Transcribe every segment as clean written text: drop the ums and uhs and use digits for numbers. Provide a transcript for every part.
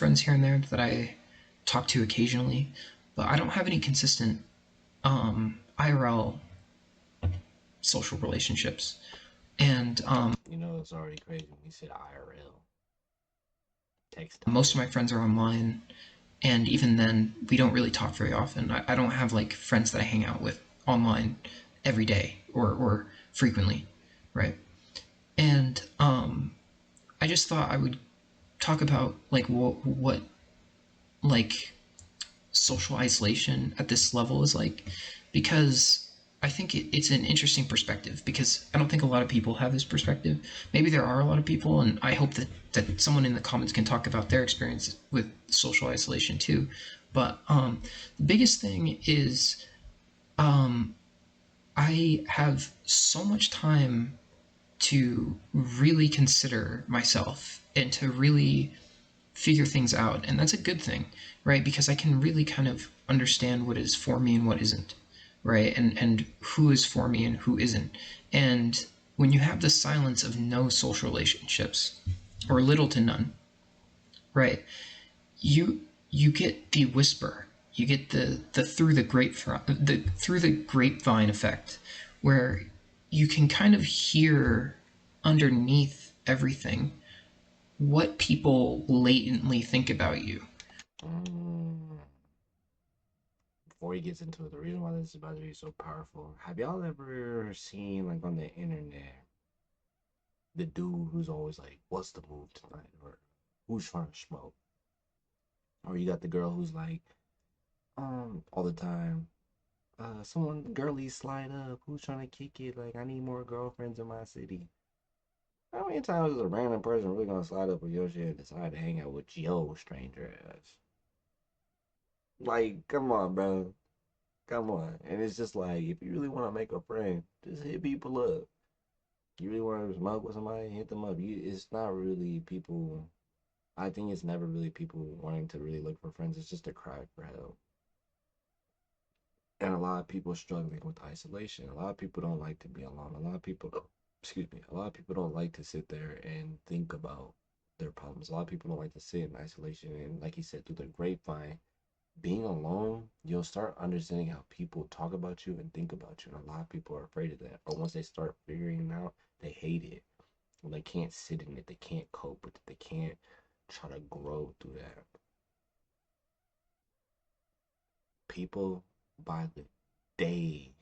friends here and there that I talk to occasionally, but I don't have any consistent IRL social relationships. And You know, it's already crazy when you said IRL, text most of time. my friends are online, and even then, we don't really talk very often. I don't have like friends that I hang out with online every day or frequently, right? And I just thought I would talk about like what like social isolation at this level is like, because I think it's an interesting perspective, because I don't think a lot of people have this perspective. Maybe there are a lot of people, and I hope that someone in the comments can talk about their experience with social isolation too. But the biggest thing is I have so much time to really consider myself and to really figure things out. And that's a good thing, right? Because I can really kind of understand what is for me and what isn't, right? And who is for me and who isn't. And when you have the silence of no social relationships, or little to none, right? You get the whisper, you get the through the grapevine effect, where you can kind of hear underneath everything what people latently think about you. Mm. Before he gets into it, the reason why this is about to be so powerful, have y'all ever seen, like, on the internet, the dude who's always like, what's the move tonight? Or who's trying to smoke? Or you got the girl who's like, all the time, someone girly slide up, who's trying to kick it? Like, I need more girlfriends in my city. How many times is a random person really gonna slide up with your shit and decide to hang out with your stranger ass? Like, come on, bro. Come on. And it's just like, if you really want to make a friend, just hit people up. You really want to smoke with somebody, hit them up. It's not really people. I think it's never really people wanting to really look for friends. It's just a cry for help. And a lot of people struggling with isolation. A lot of people don't like to be alone. A lot of people, excuse me, a lot of people don't like to sit there and think about their problems. A lot of people don't like to sit in isolation. And like he said, through the grapevine, being alone, you'll start understanding how people talk about you and think about you. And a lot of people are afraid of that. Or once they start figuring it out, they hate it. When they can't sit in it, they can't cope with it, they can't try to grow through that. People by the day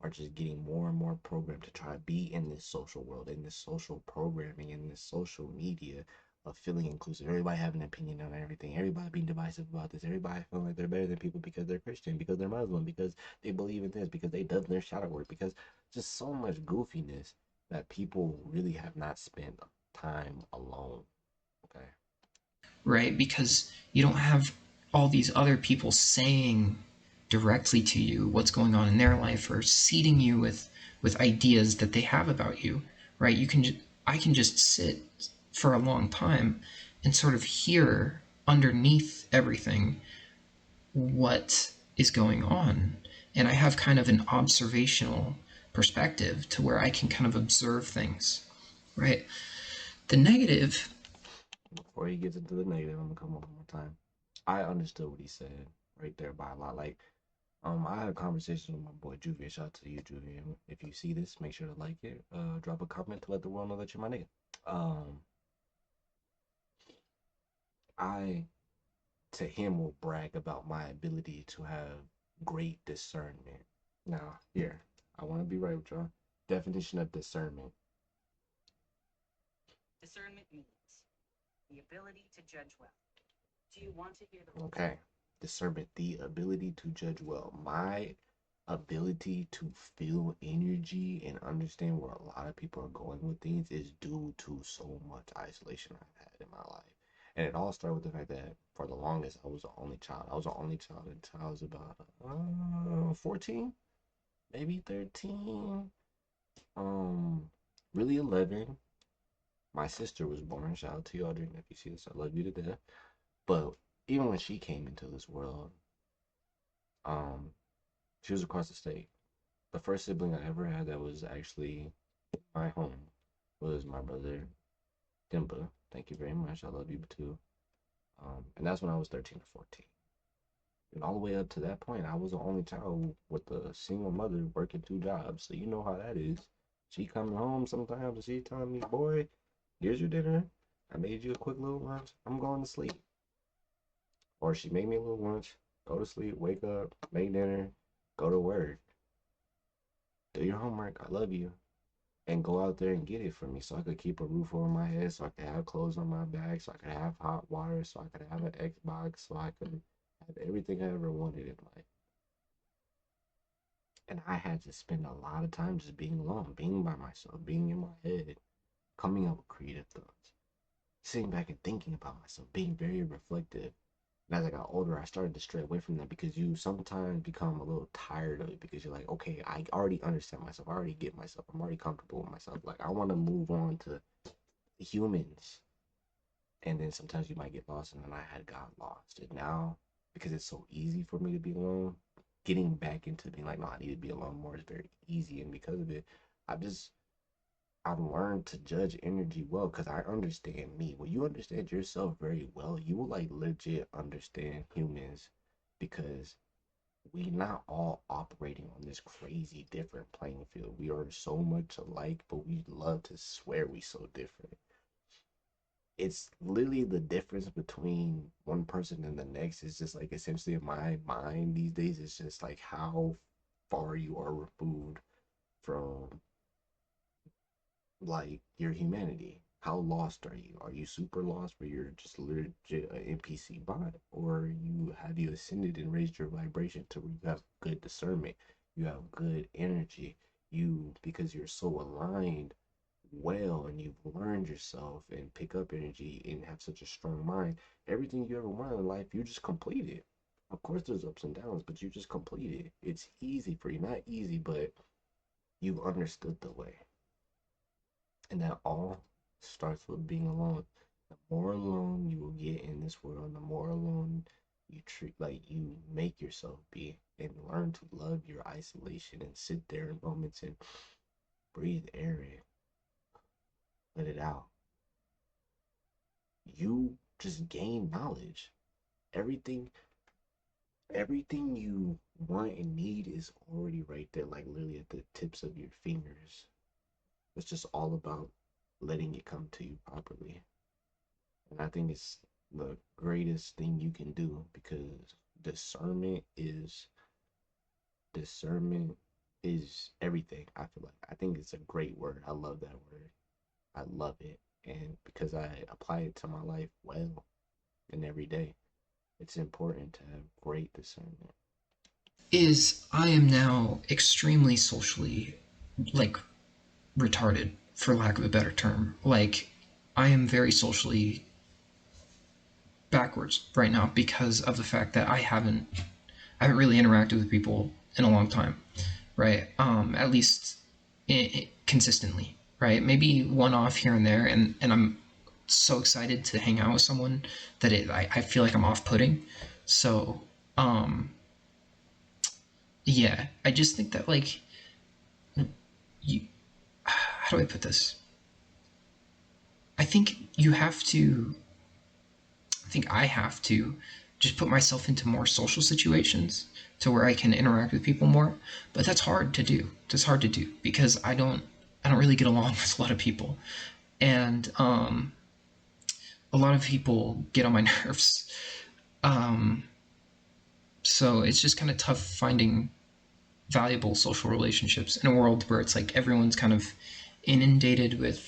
are just getting more and more programmed to try to be in this social world, in this social programming, in this social media of feeling inclusive. Everybody having an opinion on everything. Everybody being divisive about this. Everybody feeling like they're better than people because they're Christian, because they're Muslim, because they believe in this, because they done their shadow work, because just so much goofiness that people really have not spent time alone. Okay. Right? Because you don't have all these other people saying directly to you what's going on in their life, or seeding you with ideas that they have about you, right? I can just sit for a long time and sort of hear underneath everything what is going on. And I have kind of an observational perspective to where I can kind of observe things, right? The negative. Before he gets into the negative, I'm gonna come up one more time. I understood what he said right there by a lot. Like, I had a conversation with my boy Juvian. Shout out to you, Juvian. If you see this, make sure to like it. Drop a comment to let the world know that you're my nigga. Um, I to him will brag about my ability to have great discernment. Now, here, I want to be right with y'all. Definition of discernment. Discernment means the ability to judge well. Do you want to hear the Okay. Discernment, the ability to judge well. My ability to feel energy and understand where a lot of people are going with things is due to so much isolation I've had in my life. And it all started with the fact that for the longest, I was the only child. I was the only child until I was about 14, maybe 13, um, really 11. My sister was born. Shout out to you, Audrey. If you see this, I love you to death. But even when she came into this world, um, she was across the state. The first sibling I ever had that was actually in my home was my brother Dimba. Thank you very much. I love you too. And that's when I was 13 or 14. And all the way up to that point, I was the only child with a single mother working two jobs. So you know how that is. She coming home sometimes and she telling me, boy, here's your dinner. I made you a quick little lunch. I'm going to sleep. Or she made me a little lunch, go to sleep, wake up, make dinner, go to work, do your homework. I love you. And go out there and get it for me so I could keep a roof over my head, so I could have clothes on my back, so I could have hot water, so I could have an Xbox, so I could have everything I ever wanted in life. And I had to spend a lot of time just being alone, being by myself, being in my head, coming up with creative thoughts, sitting back and thinking about myself, being very reflective. And as I got older, I started to stray away from that because you sometimes become a little tired of it because you're like, okay, I already understand myself. I already get myself. I'm already comfortable with myself. Like, I want to move on to humans. And then sometimes you might get lost, and then I had got lost. And now, because it's so easy for me to be alone, getting back into being like, no, I need to be alone more is very easy. And because of it, I've just I've learned to judge energy well because I understand me. When you understand yourself very well, you will like legit understand humans because we not all operating on this crazy different playing field. We are so much alike, but we love to swear we so different. It's literally the difference between one person and the next is just like essentially in my mind these days, it's just like how far you are removed from like your humanity. How lost are you? Are you super lost where you're just legit an NPC bot? Or you have you ascended and raised your vibration to where you have good discernment, you have good energy, you because you're so aligned well and you've learned yourself and pick up energy and have such a strong mind, everything you ever wanted in life, you just complete it. Of course there's ups and downs, but you just complete it. It's easy for you. Not easy, but you've understood the way. And that all starts with being alone. The more alone you will get in this world, the more alone you treat like you make yourself be and learn to love your isolation and sit there in moments and breathe air in, let it out. You just gain knowledge. Everything everything you want and need is already right there, like literally at the tips of your fingers. It's just all about letting it come to you properly. And I think it's the greatest thing you can do because discernment is discernment is everything. I feel like I think it's a great word. I love that word. I love it. And because I apply it to my life well and every day, it's important to have great discernment. Is I am now extremely socially, like, retarded, for lack of a better term. Like, I am very socially backwards right now because of the fact that I haven't really interacted with people in a long time, right? At least consistently, right? Maybe one off here and there, and I'm so excited to hang out with someone that I feel like I'm off putting. So, um, yeah, I just think that, like, you, how do I put this? I think you have to I think I have to just put myself into more social situations to where I can interact with people more. But that's hard to do. That's hard to do because I don't really get along with a lot of people, and a lot of people get on my nerves. Um, so it's just kind of tough finding valuable social relationships in a world where it's like everyone's kind of inundated with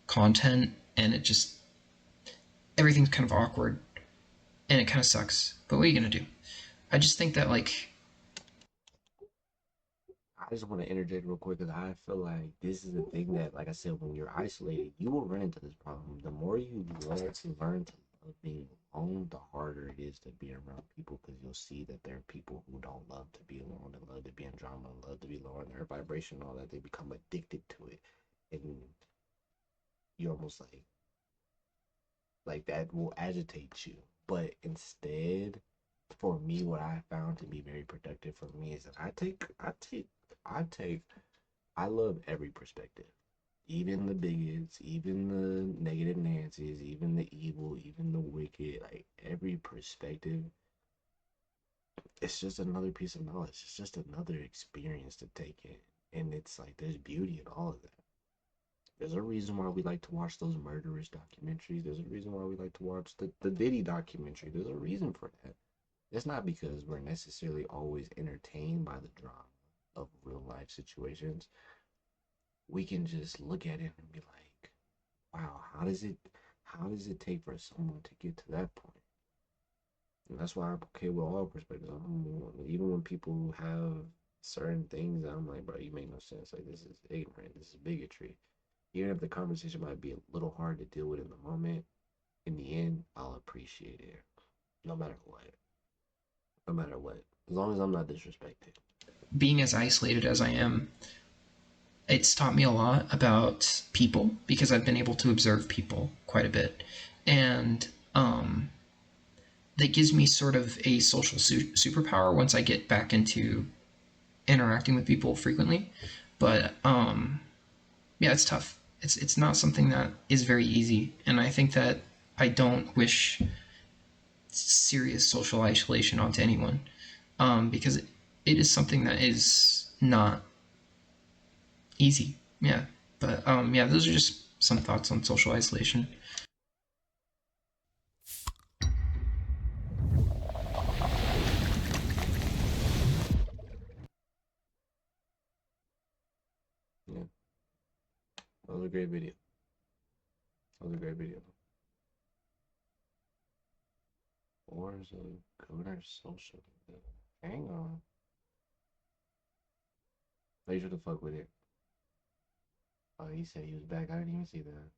content, and it just everything's kind of awkward, and it kind of sucks. But what are you gonna do? I just think that, like, I just want to interject real quick because I feel like this is the thing that, like I said, when you're isolated, you will run into this problem. The more you learn to love being alone, the harder it is to be around people because you'll see that there are people who don't love to be alone and love to be in drama and love to be low in their vibration and all that. They become addicted to it. And you almost like that will agitate you. But instead, for me, what I found to be very productive for me is that I love every perspective, even the bigots, even the negative Nancy's, even the evil, even the wicked. Like every perspective, it's just another piece of knowledge. It's just another experience to take in. And it's like there's beauty in all of that. There's a reason why we like to watch those murderous documentaries. There's a reason why we like to watch the Diddy documentary. There's a reason for that. It's not because we're necessarily always entertained by the drama of real life situations. We can just look at it and be like, wow, how does it take for someone to get to that point? And that's why I'm okay with all perspectives. Even when people have certain things, I'm like, bro, you make no sense. Like, this is ignorant. This is bigotry. Even if the conversation might be a little hard to deal with in the moment, in the end, I'll appreciate it. No matter what. No matter what. As long as I'm not disrespected. Being as isolated as I am, it's taught me a lot about people because I've been able to observe people quite a bit. And that gives me sort of a social superpower once I get back into interacting with people frequently. But yeah, it's tough. It's not something that is very easy, and I think that I don't wish serious social isolation onto anyone, because it is something that is not easy. Yeah, but yeah, those are just some thoughts on social isolation. Yeah. That was a great video. That was a great video. Wars of Governor Social. Hang on. Make sure to fuck with it. Oh, he said he was back. I didn't even see that.